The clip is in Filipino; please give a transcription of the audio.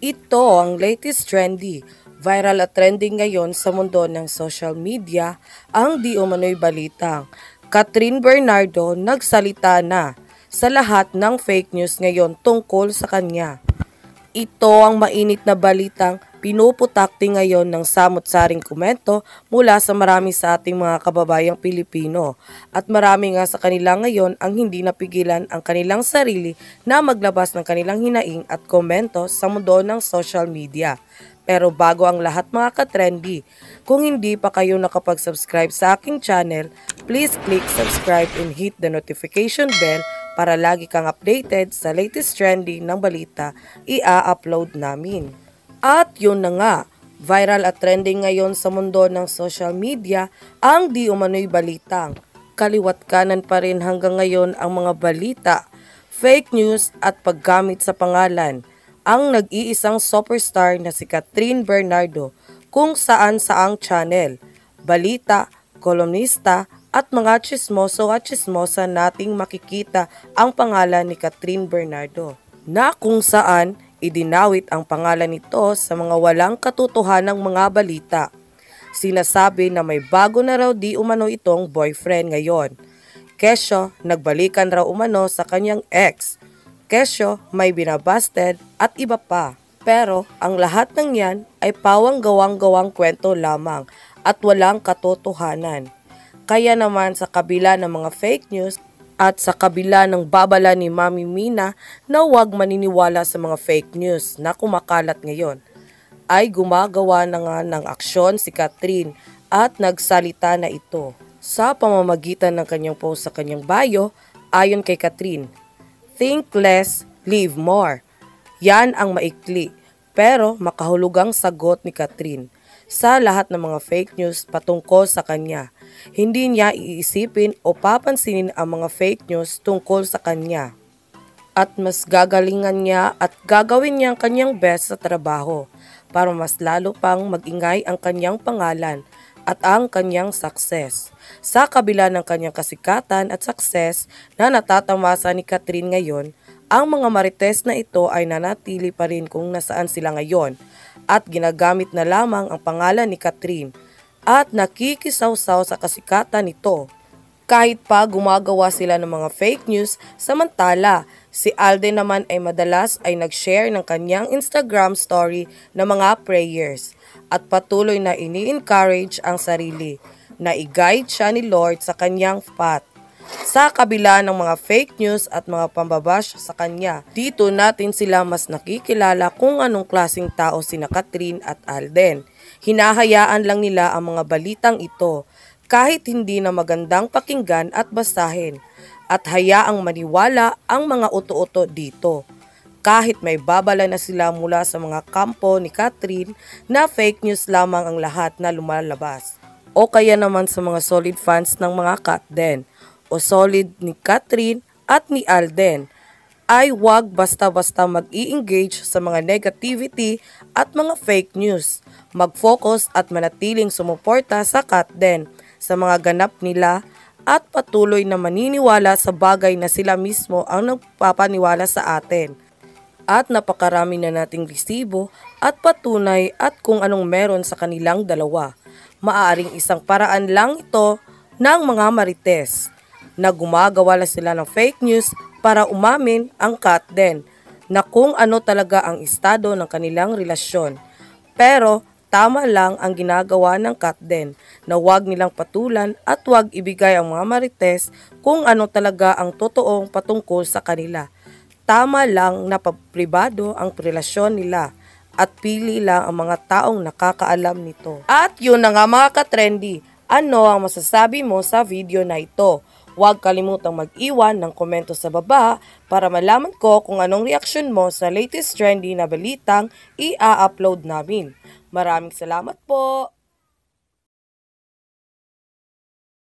Ito ang latest trendy. Viral at trending ngayon sa mundo ng social media ang di umano'y balitang Catherine Bernardo nagsalita na sa lahat ng fake news ngayon tungkol sa kanya. Ito ang mainit na balitang pinuputakti ngayon ng samot-saring komento mula sa marami sa ating mga kababayang Pilipino. At marami nga sa kanila ngayon ang hindi napigilan ang kanilang sarili na maglabas ng kanilang hinaing at komento sa mundo ng social media. Pero bago ang lahat mga ka-trendy, kung hindi pa kayo nakapag-subscribe sa aking channel, please click subscribe and hit the notification bell para lagi kang updated sa latest trending ng balita i-upload namin. At yun na nga, viral at trending ngayon sa mundo ng social media ang di umano'y balitang kaliwat kanan pa rin hanggang ngayon ang mga balita, fake news at paggamit sa pangalan ang nag-iisang superstar na si Catherine Bernardo kung saan saang channel, balita, kolumnista at mga chismoso at chismosa nating makikita ang pangalan ni Catherine Bernardo na kung saan idinawit ang pangalan nito sa mga walang katotohanang mga balita. Sinasabi na may bago na raw di umano itong boyfriend ngayon. Kesyo, nagbalikan raw umano sa kanyang ex. Kesyo, may binabasted at iba pa. Pero ang lahat ng yan ay pawang gawang-gawang kwento lamang at walang katotohanan. Kaya naman sa kabila ng mga fake news at sa kabila ng babala ni Mami Mina na huwag maniniwala sa mga fake news na kumakalat ngayon, ay gumagawa na nga ng aksyon si Catherine at nagsalita na ito. Sa pamamagitan ng kanyang post sa kanyang bio, ayon kay Catherine, "Think less, live more." Yan ang maikli pero makahulugang sagot ni Catherine sa lahat ng mga fake news patungkol sa kanya. Hindi niya iisipin o papansinin ang mga fake news tungkol sa kanya. At mas gagalingan niya at gagawin niya ang kanyang best sa trabaho para mas lalo pang magingay ang kanyang pangalan at ang kanyang success. Sa kabila ng kanyang kasikatan at success na natatamasa ni Catherine ngayon, ang mga marites na ito ay nanatili pa rin kung nasaan sila ngayon at ginagamit na lamang ang pangalan ni Catherine at nakikisawsaw sa kasikatan nito. Kahit pa gumagawa sila ng mga fake news, samantala si Alden naman ay madalas ay nag-share ng kanyang Instagram story ng mga prayers at patuloy na ini-encourage ang sarili na i-guide siya ni Lord sa kanyang path. Sa kabila ng mga fake news at mga pambabash sa kanya, dito natin sila mas nakikilala kung anong klaseng tao sina Catherine at Alden. Hinahayaan lang nila ang mga balitang ito kahit hindi na magandang pakinggan at basahin at hayaang maniwala ang mga uto-uto dito. Kahit may babala na sila mula sa mga kampo ni Catherine na fake news lamang ang lahat na lumalabas. O kaya naman sa mga solid fans ng mga Catden o solid ni Catherine at ni Alden, ay wag basta-basta mag-i-engage sa mga negativity at mga fake news. Mag-focus at manatiling sumuporta sa Catden sa mga ganap nila at patuloy na maniniwala sa bagay na sila mismo ang nagpapaniwala sa atin. At napakarami na nating resibo at patunay at kung anong meron sa kanilang dalawa. Maaaring isang paraan lang ito ng mga marites na gumagawa sila ng fake news para umamin ang Catden na kung ano talaga ang estado ng kanilang relasyon. Pero tama lang ang ginagawa ng Catden na huwag nilang patulan at huwag ibigay ang mga marites kung ano talaga ang totoong patungkol sa kanila. Tama lang na pribado ang relasyon nila at pili lang ang mga taong nakakaalam nito. At yun na nga mga ka-trendy, ano ang masasabi mo sa video na ito? Huwag kalimutang mag-iwan ng komento sa baba para malaman ko kung anong reaksyon mo sa latest trendy na balitang i-upload namin. Maraming salamat po!